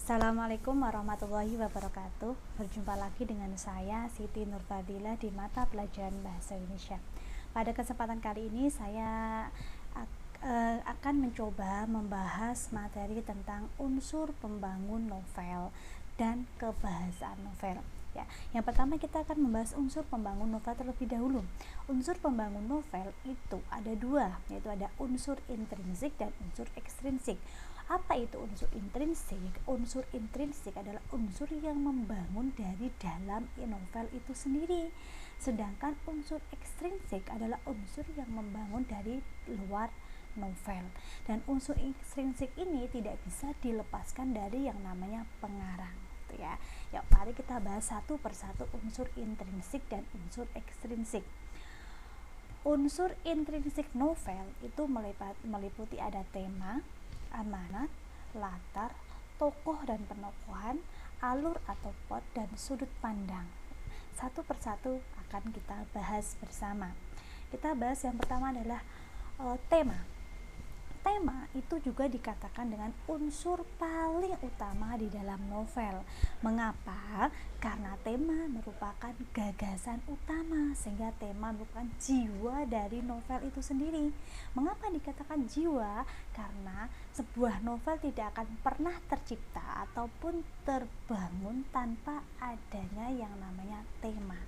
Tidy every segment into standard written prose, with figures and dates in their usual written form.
Assalamualaikum warahmatullahi wabarakatuh. Berjumpa lagi dengan saya Siti Nurfadila di mata pelajaran Bahasa Indonesia. Pada kesempatan kali ini saya akan mencoba membahas materi tentang unsur pembangun novel dan kebahasaan novel. Ya, yang pertama kita akan membahas unsur pembangun novel terlebih dahulu. Unsur pembangun novel itu ada dua, yaitu ada unsur intrinsik dan unsur ekstrinsik. Apa itu unsur intrinsik? Unsur intrinsik adalah unsur yang membangun dari dalam novel itu sendiri. Sedangkan unsur ekstrinsik adalah unsur yang membangun dari luar novel. Dan unsur ekstrinsik ini tidak bisa dilepaskan dari yang namanya pengarang. Ya, yuk mari kita bahas satu persatu unsur intrinsik dan unsur ekstrinsik. Unsur intrinsik novel itu meliputi ada tema, amanat, latar, tokoh dan penokohan, alur atau plot, dan sudut pandang. Satu persatu akan kita bahas bersama. Kita bahas yang pertama adalah tema. Tema itu juga dikatakan dengan unsur paling utama di dalam novel. Mengapa? Karena tema merupakan gagasan utama, sehingga tema merupakan jiwa dari novel itu sendiri. Mengapa dikatakan jiwa? Karena sebuah novel tidak akan pernah tercipta ataupun terbangun tanpa adanya yang namanya tema.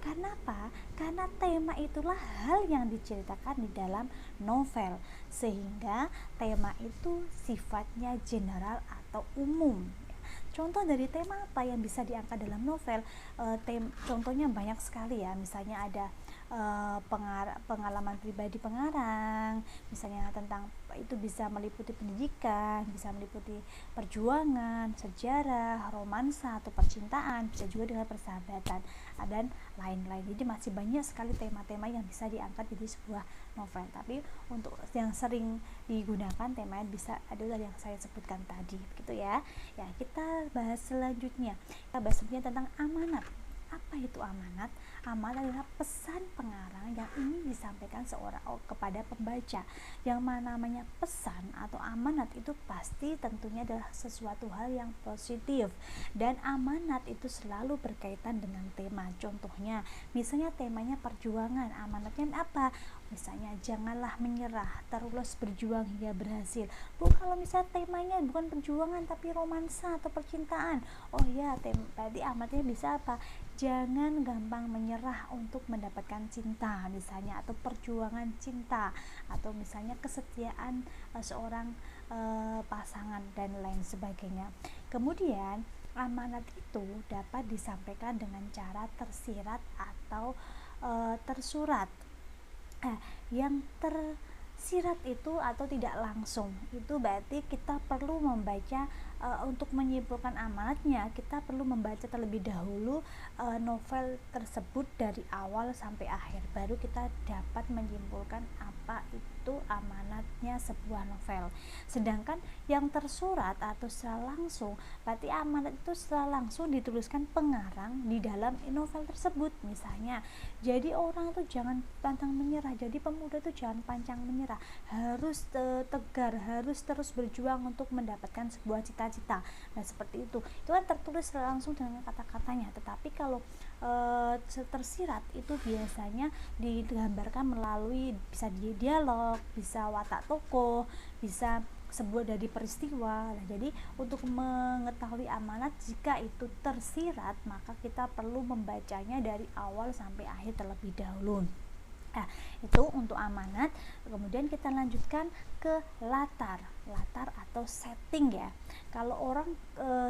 Karena apa? Karena tema itulah hal yang diceritakan di dalam novel, sehingga tema itu sifatnya general atau umum. Contoh dari tema apa yang bisa diangkat dalam novel? Contohnya banyak sekali ya, misalnya ada pengalaman pribadi pengarang, misalnya tentang itu bisa meliputi pendidikan, bisa meliputi perjuangan, sejarah, romansa atau percintaan, bisa juga dengan persahabatan dan lain-lain. Jadi masih banyak sekali tema-tema yang bisa diangkat di sebuah novel. Tapi untuk yang sering digunakan tema bisa adalah yang saya sebutkan tadi, begitu ya. Ya, kita bahas selanjutnya. Kita bahas tentang amanat. Apa itu amanat? Amanat adalah pesan pengarang yang ingin disampaikan kepada pembaca. Yang namanya pesan atau amanat itu pasti tentunya adalah sesuatu hal yang positif, dan amanat itu selalu berkaitan dengan tema. Contohnya, misalnya temanya perjuangan, amanatnya apa? Misalnya janganlah menyerah, terus berjuang hingga berhasil. Kalau misalnya temanya bukan perjuangan tapi romansa atau percintaan, oh ya, berarti amanatnya bisa apa? Jangan gampang menyerah untuk mendapatkan cinta misalnya, atau perjuangan cinta, atau misalnya kesetiaan seorang pasangan dan lain sebagainya. Kemudian amanat itu dapat disampaikan dengan cara tersirat atau tersurat. Yang tersirat itu atau tidak langsung itu berarti kita perlu membaca untuk menyimpulkan amanatnya, kita perlu membaca terlebih dahulu novel tersebut dari awal sampai akhir, baru kita dapat menyimpulkan apa itu amanatnya sebuah novel. Sedangkan yang tersurat atau secara langsung, berarti amanat itu secara langsung dituliskan pengarang di dalam novel tersebut. Misalnya, jadi orang itu jangan pantang menyerah, jadi pemuda itu jangan pantang menyerah, harus tegar, harus terus berjuang untuk mendapatkan sebuah cita-cita. Nah, seperti itu kan tertulis langsung dengan kata-katanya. Tetapi kalau tersirat itu biasanya digambarkan melalui bisa dialog, bisa watak tokoh, bisa sebuah dari peristiwa. Nah, jadi untuk mengetahui amanat jika itu tersirat, maka kita perlu membacanya dari awal sampai akhir terlebih dahulu. Nah, itu untuk amanat. Kemudian kita lanjutkan ke latar atau setting ya. Kalau orang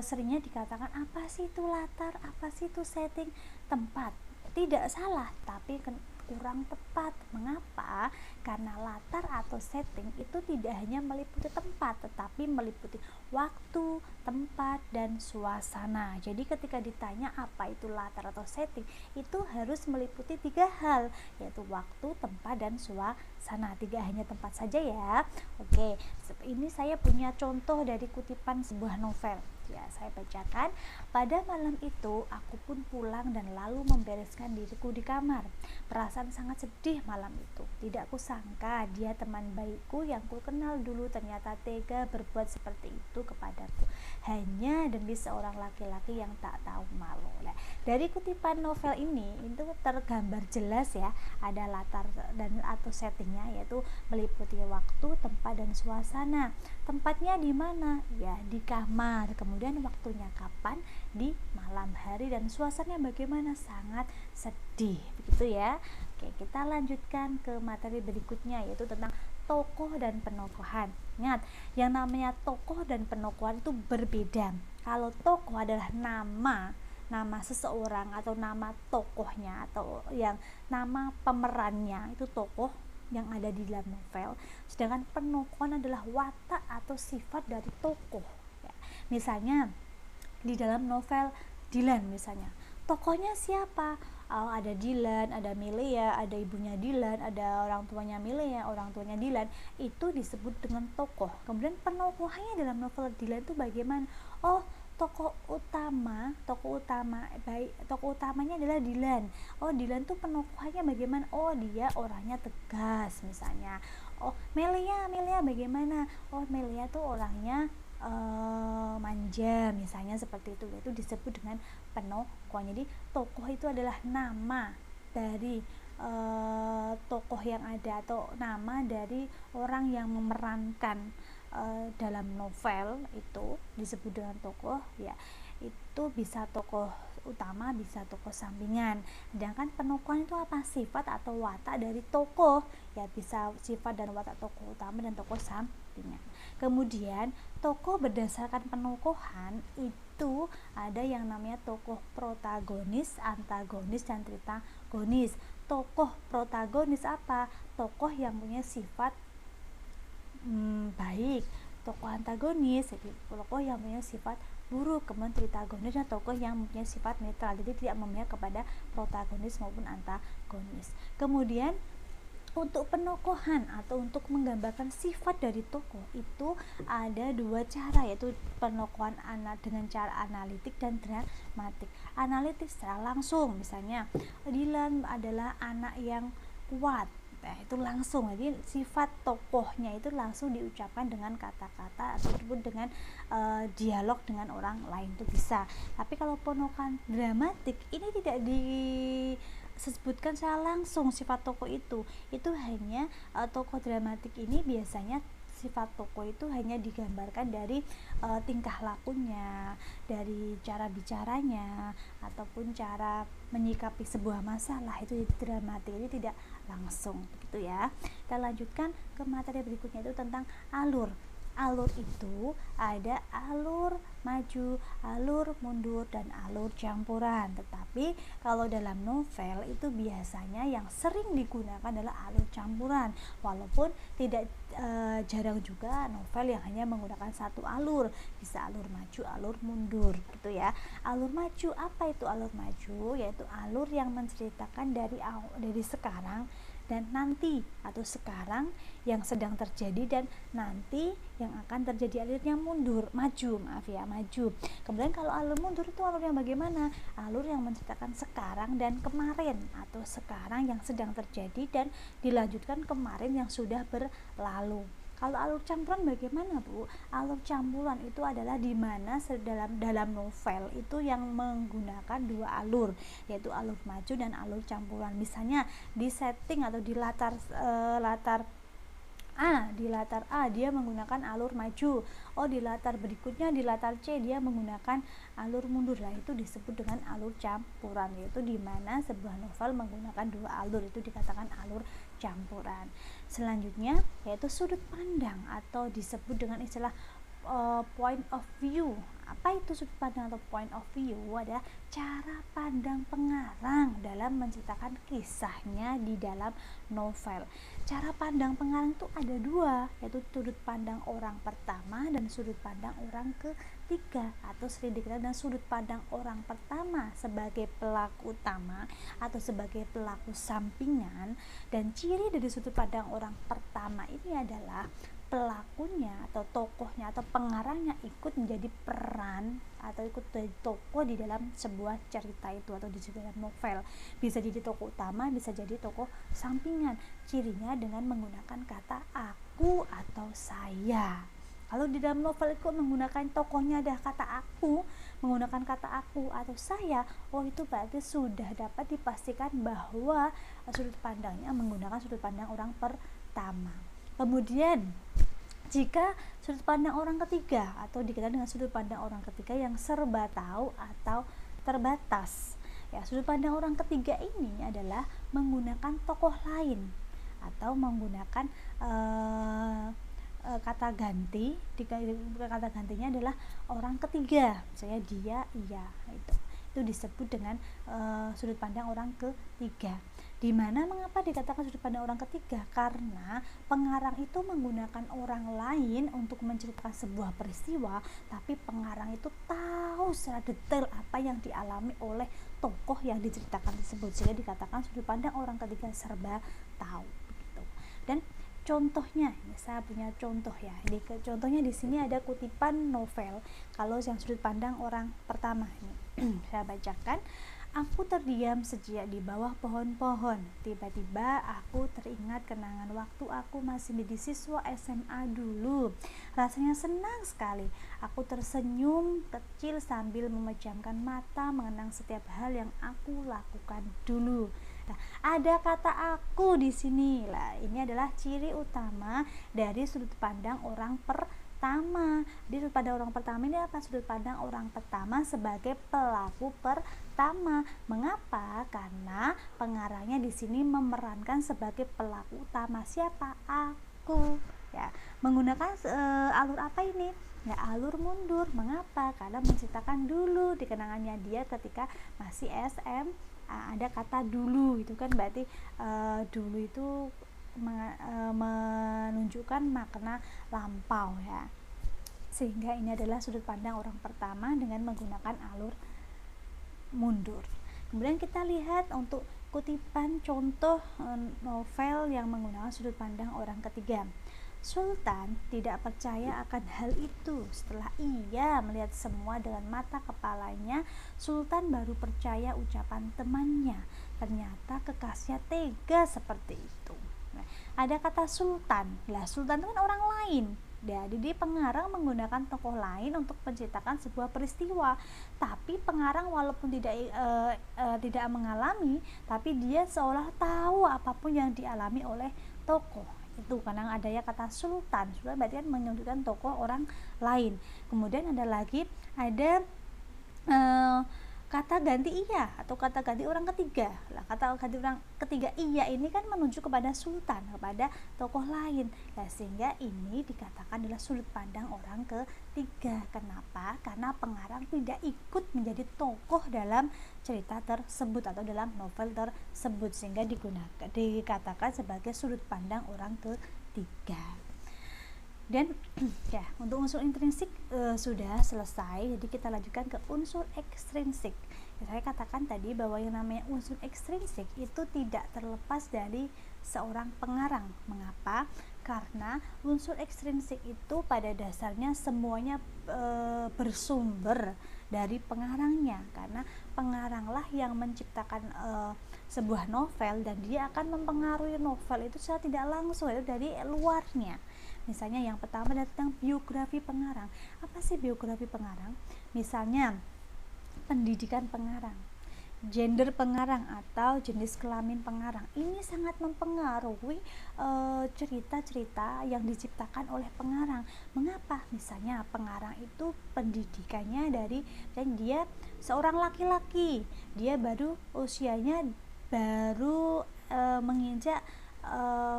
seringnya dikatakan apa sih itu latar, apa sih itu setting? Tempat. Tidak salah, tapi kurang tepat. Mengapa? Karena latar atau setting itu tidak hanya meliputi tempat, tetapi meliputi waktu, tempat, dan suasana. Jadi ketika ditanya apa itu latar atau setting, itu harus meliputi 3 hal, yaitu waktu, tempat, dan suasana. Tidak hanya tempat saja ya. Oke, ini saya punya contoh dari kutipan sebuah novel. Ya, saya bacakan. Pada malam itu, aku pun pulang dan lalu membereskan diriku di kamar. Perasaan sangat sedih malam itu. Tidak kusangka dia teman baikku yang ku kenal dulu ternyata tega berbuat seperti itu kepadaku. hanya demi seorang laki-laki yang tak tahu malu. Nah, dari kutipan novel ini itu tergambar jelas ya, ada latar dan atau settingnya, yaitu meliputi waktu, tempat, dan suasana. Tempatnya di mana? Ya, di kamar. Kemudian waktunya kapan? Di malam hari, dan suasananya bagaimana? Sangat sedih, begitu ya. Oke, kita lanjutkan ke materi berikutnya, yaitu tentang tokoh dan penokohan. Ingat, yang namanya tokoh dan penokohan itu berbeda. Kalau tokoh adalah nama seseorang atau nama tokohnya atau yang nama pemerannya, itu tokoh yang ada di dalam novel. Sedangkan penokohan adalah watak atau sifat dari tokoh. Ya, misalnya di dalam novel Dylan misalnya, tokohnya siapa? Ada Dylan, ada Melia, ada ibunya Dylan, ada orang tuanya Melia, orang tuanya Dylan, itu disebut dengan tokoh. Kemudian penokohannya dalam novel Dylan itu bagaimana? Oh, tokoh utamanya adalah Dylan. Oh, Dylan tuh penokohannya bagaimana? Oh, dia orangnya tegas misalnya. Oh, Melia bagaimana? Oh, Melia tuh orangnya manja misalnya, seperti itu. Itu disebut dengan penokoh. Jadi tokoh itu adalah nama dari tokoh yang ada atau nama dari orang yang memerankan dalam novel, itu disebut dengan tokoh ya. Itu bisa tokoh utama, bisa tokoh sampingan. Sedangkan penokohan itu apa? Sifat atau watak dari tokoh ya, bisa sifat dan watak tokoh utama dan tokoh sampingan. Kemudian tokoh berdasarkan penokohan itu ada yang namanya tokoh protagonis, antagonis, dan tritagonis. Tokoh protagonis apa? Tokoh yang punya sifat baik. Tokoh antagonis, jadi tokoh yang punya sifat buruk. Kemudian tritagonis adalah tokoh yang mempunyai sifat netral, jadi tidak memihak kepada protagonis maupun antagonis. Kemudian untuk penokohan atau untuk menggambarkan sifat dari tokoh itu ada dua cara, yaitu penokohan dengan cara analitik dan dramatik. Analitik secara langsung, misalnya Dylan adalah anak yang kuat. Nah, itu langsung, jadi sifat tokohnya itu langsung diucapkan dengan kata-kata ataupun dengan dialog dengan orang lain, itu bisa. Tapi kalau penokohan dramatik ini tidak disebutkan secara langsung sifat tokoh itu hanya tokoh dramatik ini biasanya sifat tokoh itu hanya digambarkan dari tingkah lakunya, dari cara bicaranya, ataupun cara menyikapi sebuah masalah, itu dramatik, ini tidak langsung, begitu ya. Kita lanjutkan ke materi berikutnya, itu tentang alur. Alur itu ada alur maju, alur mundur, dan alur campuran. Tetapi kalau dalam novel itu biasanya yang sering digunakan adalah alur campuran, walaupun tidak jarang juga novel yang hanya menggunakan satu alur, bisa alur maju, alur mundur, gitu ya. Alur maju, apa itu alur maju? Yaitu alur yang menceritakan dari sekarang dan nanti, atau sekarang yang sedang terjadi dan nanti yang akan terjadi. Alurnya maju. Kemudian kalau alur mundur itu alur yang bagaimana? Alur yang menceritakan sekarang dan kemarin, atau sekarang yang sedang terjadi dan dilanjutkan kemarin yang sudah berlalu. Kalau alur campuran bagaimana, Bu? Alur campuran itu adalah di mana dalam novel itu yang menggunakan dua alur, yaitu alur maju dan alur campuran. Misalnya di setting atau di latar A dia menggunakan alur maju. Oh, di latar berikutnya, di latar C dia menggunakan alur mundur. Lah, itu disebut dengan alur campuran, yaitu di mana sebuah novel menggunakan dua alur, itu dikatakan alur campuran. Selanjutnya yaitu sudut pandang atau disebut dengan istilah point of view. Apa itu sudut pandang atau point of view? Ada cara pandang pengarang dalam menceritakan kisahnya di dalam novel. Cara pandang pengarang itu ada dua, yaitu sudut pandang orang pertama dan sudut pandang orang ketiga, atau sering dikenal dengan sudut pandang orang pertama sebagai pelaku utama atau sebagai pelaku sampingan. Dan ciri dari sudut pandang orang pertama ini adalah pelakunya atau tokohnya atau pengarangnya ikut menjadi peran atau ikut jadi tokoh di dalam sebuah cerita itu atau di dalam novel. Bisa jadi tokoh utama, bisa jadi tokoh sampingan. Cirinya dengan menggunakan kata aku atau saya. Kalau di dalam novel itu menggunakan tokohnya ada kata aku, menggunakan kata aku atau saya, itu berarti sudah dapat dipastikan bahwa sudut pandangnya menggunakan sudut pandang orang pertama. Kemudian jika sudut pandang orang ketiga atau dikenal dengan sudut pandang orang ketiga yang serba tahu atau terbatas, ya, sudut pandang orang ketiga ini adalah menggunakan tokoh lain atau menggunakan kata ganti. Kata gantinya adalah orang ketiga, misalnya dia, ia, itu disebut dengan sudut pandang orang ketiga. Dimana mengapa dikatakan sudut pandang orang ketiga? Karena pengarang itu menggunakan orang lain untuk menceritakan sebuah peristiwa, tapi pengarang itu tahu secara detail apa yang dialami oleh tokoh yang diceritakan tersebut, sehingga dikatakan sudut pandang orang ketiga serba tahu gitu. Dan contohnya, saya punya contoh ya. Contohnya di sini ada kutipan novel. Kalau yang sudut pandang orang pertama ini, saya bacakan. Aku terdiam sejenak di bawah pohon-pohon. Tiba-tiba aku teringat kenangan waktu aku masih menjadi siswa SMA dulu. Rasanya senang sekali. Aku tersenyum kecil sambil memejamkan mata mengenang setiap hal yang aku lakukan dulu. Nah, ada kata aku di sini. Lah, ini adalah ciri utama dari sudut pandang orang pertama. Di sudut pandang orang pertama ini apa? Sudut pandang orang pertama sebagai pelaku pertama. Mengapa? Karena pengarangnya di sini memerankan sebagai pelaku utama. Siapa? Aku. Ya, menggunakan alur apa ini? Ya, alur mundur. Mengapa? Karena menceritakan dulu di kenangannya dia ketika masih SM. Ada kata dulu, itu kan berarti dulu itu menunjukkan makna lampau ya, sehingga ini adalah sudut pandang orang pertama dengan menggunakan alur mundur. Kemudian kita lihat untuk kutipan contoh novel yang menggunakan sudut pandang orang ketiga. Sultan tidak percaya akan hal itu. Setelah ia melihat semua dengan mata kepalanya, Sultan baru percaya ucapan temannya. Ternyata kekasihnya tega seperti itu. Nah, ada kata sultan. Lah, sultan itu kan orang lain. Jadi pengarang menggunakan tokoh lain untuk menceritakan sebuah peristiwa. Tapi pengarang walaupun tidak mengalami, tapi dia seolah tahu apapun yang dialami oleh tokoh. Itu kadang ada ya kata sultan berarti kan menunjukkan tokoh orang lain. Kemudian ada lagi kata ganti iya atau kata ganti orang ketiga. Lah, kata ganti orang ketiga iya ini kan menuju kepada sultan, kepada tokoh lain. Nah, sehingga ini dikatakan adalah sudut pandang orang ketiga. Kenapa? Karena pengarang tidak ikut menjadi tokoh dalam cerita tersebut atau dalam novel tersebut, sehingga dikatakan sebagai sudut pandang orang ketiga. Dan ya, untuk unsur intrinsik sudah selesai. Jadi kita lanjutkan ke unsur ekstrinsik. Ya, saya katakan tadi bahwa yang namanya unsur ekstrinsik itu tidak terlepas dari seorang pengarang. Mengapa? Karena unsur ekstrinsik itu pada dasarnya semuanya bersumber dari pengarangnya, karena pengaranglah yang menciptakan sebuah novel dan dia akan mempengaruhi novel itu secara tidak langsung, itu dari luarnya. Misalnya yang pertama tentang biografi pengarang. Apa sih biografi pengarang? Misalnya pendidikan pengarang, gender pengarang atau jenis kelamin pengarang. Ini sangat mempengaruhi cerita-cerita yang diciptakan oleh pengarang. Mengapa? Misalnya pengarang itu pendidikannya dan dia seorang laki-laki, dia baru usianya menginjak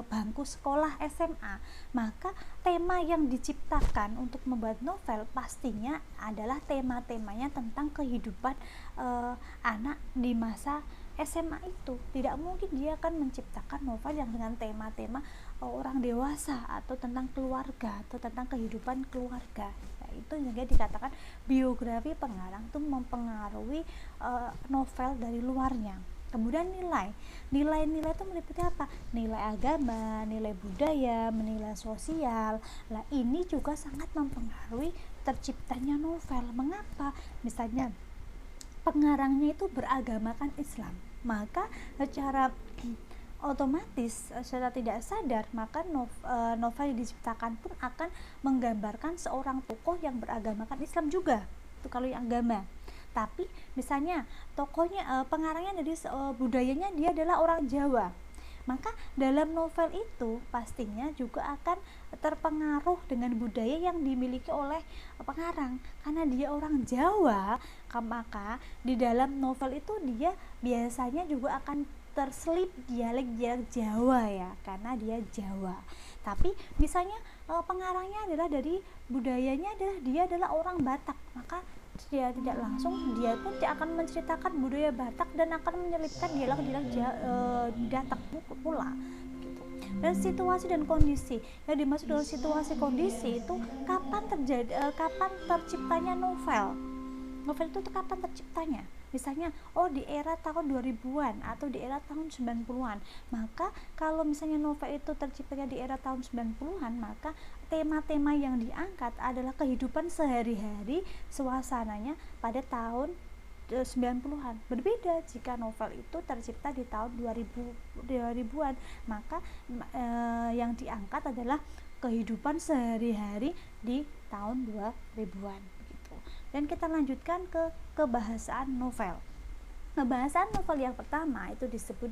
bangku sekolah SMA, maka tema yang diciptakan untuk membuat novel pastinya adalah tema-temanya tentang kehidupan anak di masa SMA itu. Tidak mungkin dia akan menciptakan novel yang dengan tema-tema orang dewasa atau tentang keluarga atau tentang kehidupan keluarga. Nah, itu juga dikatakan biografi pengarang itu mempengaruhi novel dari luarnya. Kemudian nilai-nilai itu meliputi apa? Nilai agama, nilai budaya, nilai sosial. Lah, ini juga sangat mempengaruhi terciptanya novel. Mengapa? Misalnya pengarangnya itu beragamakan Islam, maka secara otomatis secara tidak sadar maka novel yang diciptakan pun akan menggambarkan seorang tokoh yang beragamakan Islam juga, itu kalau yang agama. Tapi misalnya tokohnya pengarangnya dari budayanya dia adalah orang Jawa, maka dalam novel itu pastinya juga akan terpengaruh dengan budaya yang dimiliki oleh pengarang. Karena dia orang Jawa, maka di dalam novel itu dia biasanya juga akan terselip dialek Jawa ya, karena dia Jawa. Tapi misalnya pengarangnya adalah dari budayanya dia adalah orang Batak, maka dia tidak langsung dia pun dia akan menceritakan budaya Batak dan akan menyelipkan dialog-dialog Batak pula gitu. Dan situasi dan kondisi yang dimaksud dengan situasi kondisi itu kapan terciptanya novel itu kapan terciptanya. Misalnya di era tahun 2000-an atau di era tahun 90-an. Maka kalau misalnya novel itu terciptanya di era tahun 90-an, maka tema-tema yang diangkat adalah kehidupan sehari-hari, suasananya pada tahun 90-an. Berbeda jika novel itu tercipta di tahun 2000-an, maka yang diangkat adalah kehidupan sehari-hari di tahun 2000-an. Dan kita lanjutkan ke kebahasaan novel. Kebahasaan novel yang pertama itu disebut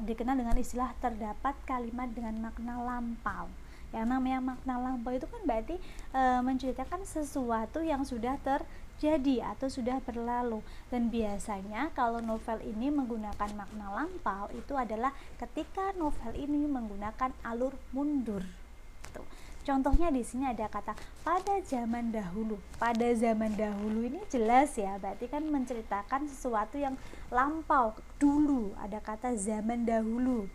dikenal dengan istilah terdapat kalimat dengan makna lampau. Yang namanya makna lampau itu kan berarti menceritakan sesuatu yang sudah terjadi atau sudah berlalu. Dan biasanya kalau novel ini menggunakan makna lampau itu adalah ketika novel ini menggunakan alur mundur. Contohnya di sini ada kata pada zaman dahulu. Pada zaman dahulu ini jelas ya, berarti kan menceritakan sesuatu yang lampau dulu. Ada kata zaman dahulu.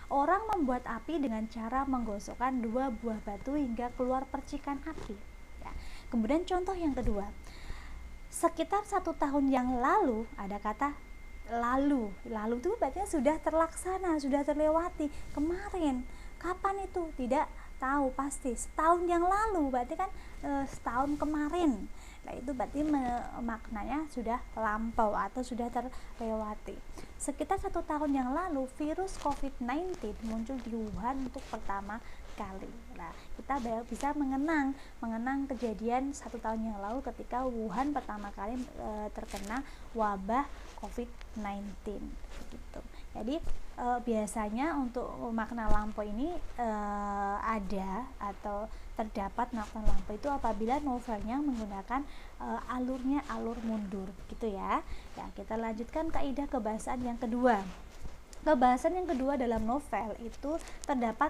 Orang membuat api dengan cara menggosokkan 2 buah batu hingga keluar percikan api. Ya. Kemudian contoh yang kedua, sekitar 1 tahun yang lalu, ada kata lalu. Lalu itu berarti sudah terlaksana, sudah terlewati. Kemarin, kapan itu? Tidak tahu pasti. Setahun yang lalu berarti kan setahun kemarin. Nah itu berarti maknanya sudah lampau atau sudah terlewati. Sekitar 1 tahun yang lalu virus COVID-19 muncul di Wuhan untuk pertama kali. Nah kita bisa mengenang kejadian 1 tahun yang lalu ketika Wuhan pertama kali terkena wabah COVID-19 gitu. Jadi biasanya untuk makna lampau ini ada atau terdapat makna lampau itu apabila novelnya menggunakan alurnya alur mundur gitu ya. Ya, kita lanjutkan kaidah kebahasaan yang kedua. Kebahasaan yang kedua dalam novel itu terdapat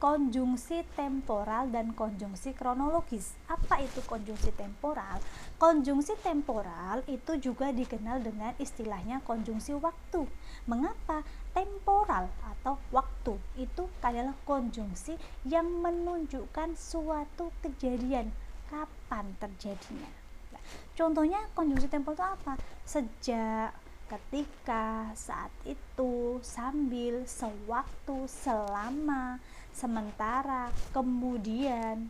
konjungsi temporal dan konjungsi kronologis. Apa itu konjungsi temporal? Konjungsi temporal itu juga dikenal dengan istilahnya konjungsi waktu. Mengapa? Temporal atau waktu itu adalah konjungsi yang menunjukkan suatu kejadian kapan terjadinya. Nah, contohnya konjungsi temporal itu apa? Sejak, ketika, saat itu, sambil, sewaktu, selama, sementara, kemudian,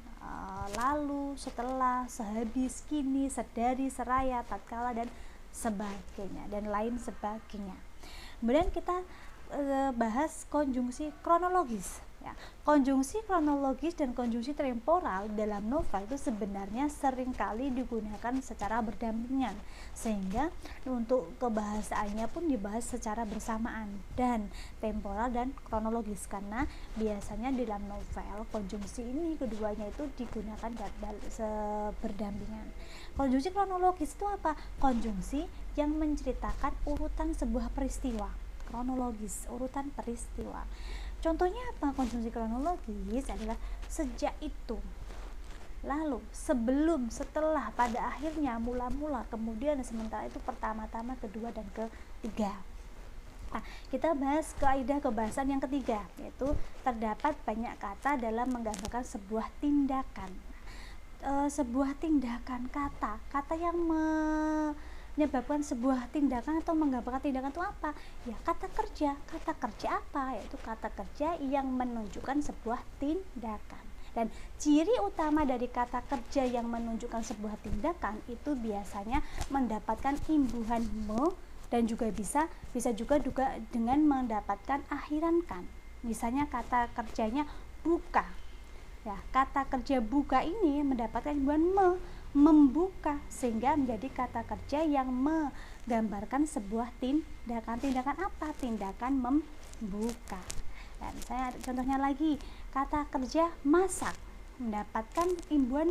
lalu, setelah, sehabis, kini, sedari, seraya, tatkala, dan sebagainya, dan lain sebagainya. Kemudian kita bahas konjungsi kronologis ya. Konjungsi kronologis dan konjungsi temporal dalam novel itu sebenarnya seringkali digunakan secara berdampingan, sehingga untuk kebahasaannya pun dibahas secara bersamaan, dan temporal dan kronologis, karena biasanya dalam novel konjungsi ini keduanya itu digunakan berdampingan. Konjungsi kronologis itu apa? Konjungsi yang menceritakan urutan sebuah peristiwa. Kronologis, urutan peristiwa. Contohnya apa? Konjungsi kronologis adalah sejak itu, lalu, sebelum, setelah, pada akhirnya, mula-mula, kemudian, sementara itu, pertama-tama, kedua, dan ketiga. Nah, kita bahas kaidah kebahasaan yang ketiga, yaitu terdapat banyak kata dalam menggambarkan sebuah tindakan. Sebuah tindakan, kata yang menyebabkan sebuah tindakan atau menggambarkan tindakan itu apa? Ya, kata kerja apa? Yaitu kata kerja yang menunjukkan sebuah tindakan. Dan ciri utama dari kata kerja yang menunjukkan sebuah tindakan itu biasanya mendapatkan imbuhan dan juga bisa juga dengan mendapatkan akhiran kan. Misalnya kata kerjanya buka. Ya, kata kerja buka ini mendapatkan imbuhan membuka, sehingga menjadi kata kerja yang menggambarkan sebuah tindakan apa? Tindakan membuka. Ya, misalnya contohnya lagi, kata kerja masak mendapatkan imbuhan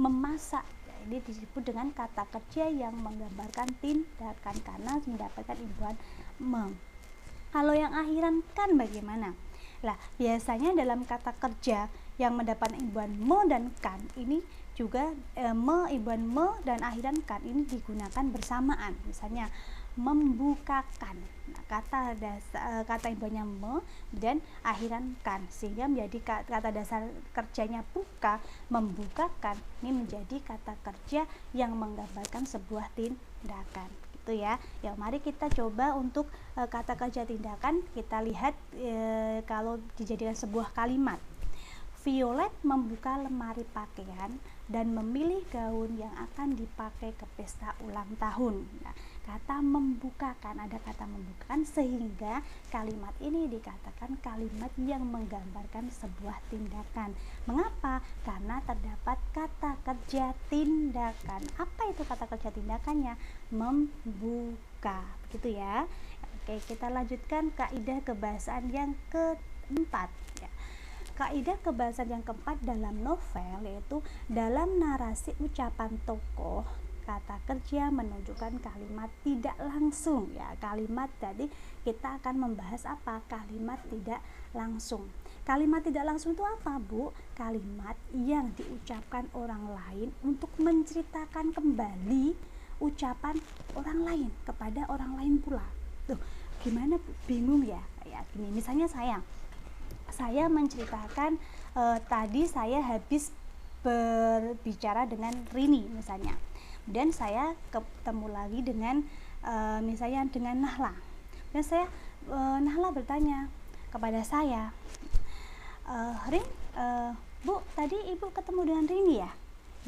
memasak. Ya, ini disebut dengan kata kerja yang menggambarkan tindakan karena mendapatkan imbuhan Kalau yang akhiran kan bagaimana? Lah, biasanya dalam kata kerja yang mendapat imbuhan dan kan ini juga imbuhan dan akhiran kan ini digunakan bersamaan. Misalnya membukakan. Nah, kata imbuhannya dan akhiran kan, sehingga menjadi kata dasar kerjanya buka, membukakan. Ini menjadi kata kerja yang menggambarkan sebuah tindakan. Gitu ya. Ya, mari kita coba untuk kata kerja tindakan. Kita lihat kalau dijadikan sebuah kalimat. Violet membuka lemari pakaian dan memilih gaun yang akan dipakai ke pesta ulang tahun. Nah, kata membukakan, ada kata membukakan, sehingga kalimat ini dikatakan kalimat yang menggambarkan sebuah tindakan. Mengapa? Karena terdapat kata kerja tindakan. Apa itu kata kerja tindakannya? Membuka. Begitu ya. Oke, kita lanjutkan kaidah kebahasaan yang keempat. Kaidah kebahasaan yang keempat dalam novel yaitu dalam narasi ucapan tokoh, kata kerja menunjukkan kalimat tidak langsung. Ya, kalimat tadi kita akan membahas apa? Kalimat tidak langsung. Kalimat tidak langsung itu apa, Bu? Kalimat yang diucapkan orang lain untuk menceritakan kembali ucapan orang lain kepada orang lain pula. Tuh, gimana, Bu? Bingung ya? Ya, gini, misalnya saya menceritakan tadi saya habis berbicara dengan Rini misalnya, dan saya ketemu lagi dengan misalnya dengan Nahla, dan Nahla bertanya kepada saya, Rin, Bu, tadi Ibu ketemu dengan Rini ya?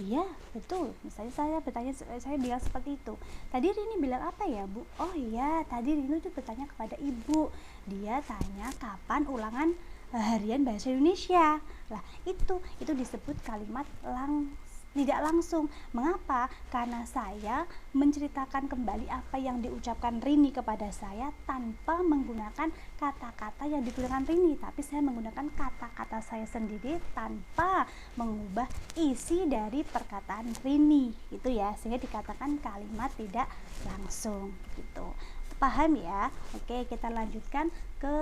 Iya, betul. Misalnya saya bertanya, saya bilang seperti itu. Tadi Rini bilang apa ya, Bu? Oh iya, tadi Rini itu bertanya kepada Ibu. Dia tanya kapan ulangan harian bahasa Indonesia. Lah, itu disebut kalimat tidak langsung. Mengapa? Karena saya menceritakan kembali apa yang diucapkan Rini kepada saya tanpa menggunakan kata-kata yang digunakan Rini, tapi saya menggunakan kata-kata saya sendiri tanpa mengubah isi dari perkataan Rini, gitu ya, sehingga dikatakan kalimat tidak langsung, gitu. Paham ya? Oke, kita lanjutkan ke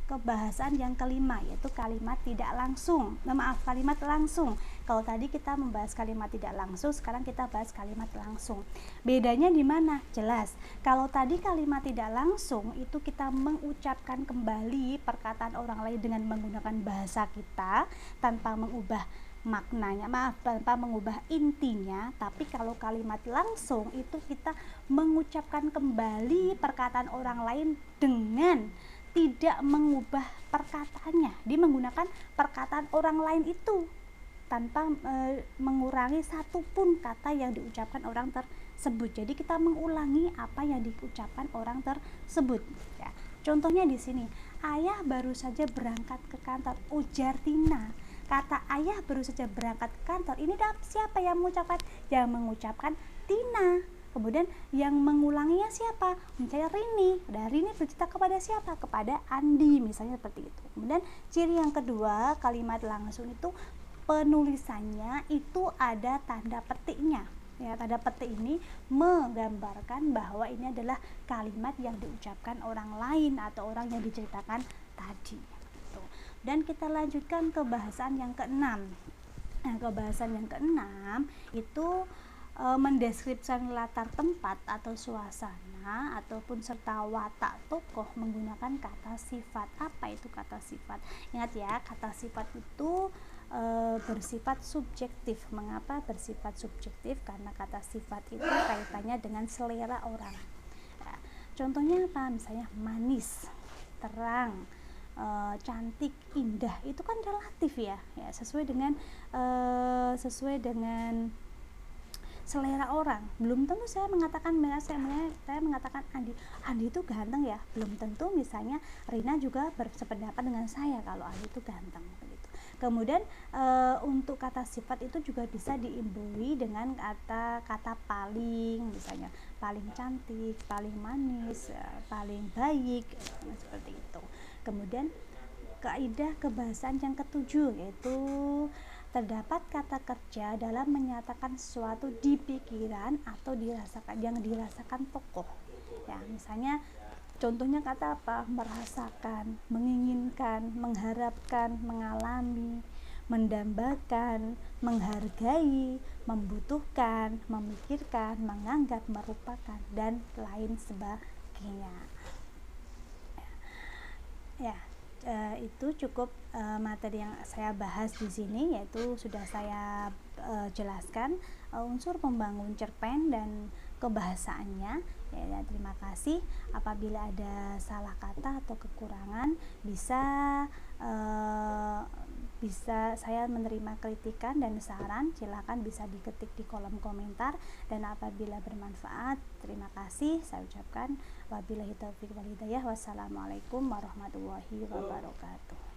kebahasan yang kelima, yaitu kalimat tidak langsung. Kalimat langsung. Kalau tadi kita membahas kalimat tidak langsung, sekarang kita bahas kalimat langsung. Bedanya di mana? Jelas. Kalau tadi kalimat tidak langsung itu kita mengucapkan kembali perkataan orang lain dengan menggunakan bahasa kita tanpa mengubah maknanya, tanpa mengubah intinya. Tapi kalau kalimat langsung itu kita mengucapkan kembali perkataan orang lain dengan tidak mengubah perkataannya, dia menggunakan perkataan orang lain itu tanpa mengurangi satupun kata yang diucapkan orang tersebut. Jadi kita mengulangi apa yang diucapkan orang tersebut. Ya. Contohnya di sini, ayah baru saja berangkat ke kantor, ujar Tina. Kata ayah baru saja berangkat ke kantor, ini siapa yang mengucapkan? Yang mengucapkan Tina. Kemudian yang mengulanginya siapa? Misalnya Rini. Dari Rini bercerita kepada siapa? Kepada Andi, misalnya seperti itu. Kemudian ciri yang kedua, kalimat langsung itu penulisannya itu ada tanda petiknya. Ya, tanda petik ini menggambarkan bahwa ini adalah kalimat yang diucapkan orang lain atau orang yang diceritakan tadi. Gitu. Dan kita lanjutkan ke bahasan yang keenam. Nah, ke bahasan yang keenam itu mendeskripsikan latar tempat atau suasana ataupun serta watak tokoh menggunakan kata sifat. Apa itu kata sifat? Ingat ya, kata sifat itu bersifat subjektif. Mengapa bersifat subjektif? Karena kata sifat itu kaitannya dengan selera orang. Ya, contohnya apa? Misalnya manis, terang, cantik, indah, itu kan relatif ya, sesuai dengan selera orang. Belum tentu saya mengatakan Andi itu ganteng ya, belum tentu misalnya Rina juga bersependapat dengan saya kalau Andi itu ganteng begitu. Kemudian untuk kata sifat itu juga bisa diimbui dengan kata paling, misalnya paling cantik, paling manis, paling baik, seperti itu. Kemudian kaidah kebahasaan yang ketujuh, yaitu terdapat kata kerja dalam menyatakan sesuatu di pikiran atau yang dirasakan tokoh. Ya, misalnya contohnya kata apa? Merasakan, menginginkan, mengharapkan, mengalami, mendambakan, menghargai, membutuhkan, memikirkan, menganggap, merupakan, dan lain sebagainya. Ya, itu cukup materi yang saya bahas di sini, yaitu sudah saya jelaskan unsur pembangun cerpen dan kebahasaannya. Ya, terima kasih. Apabila ada salah kata atau kekurangan, bisa saya menerima kritikan dan saran, silakan bisa diketik di kolom komentar. Dan apabila bermanfaat, terima kasih saya ucapkan. Wabillahi taufiq wal hidayah. Wassalamualaikum warahmatullahi wabarakatuh.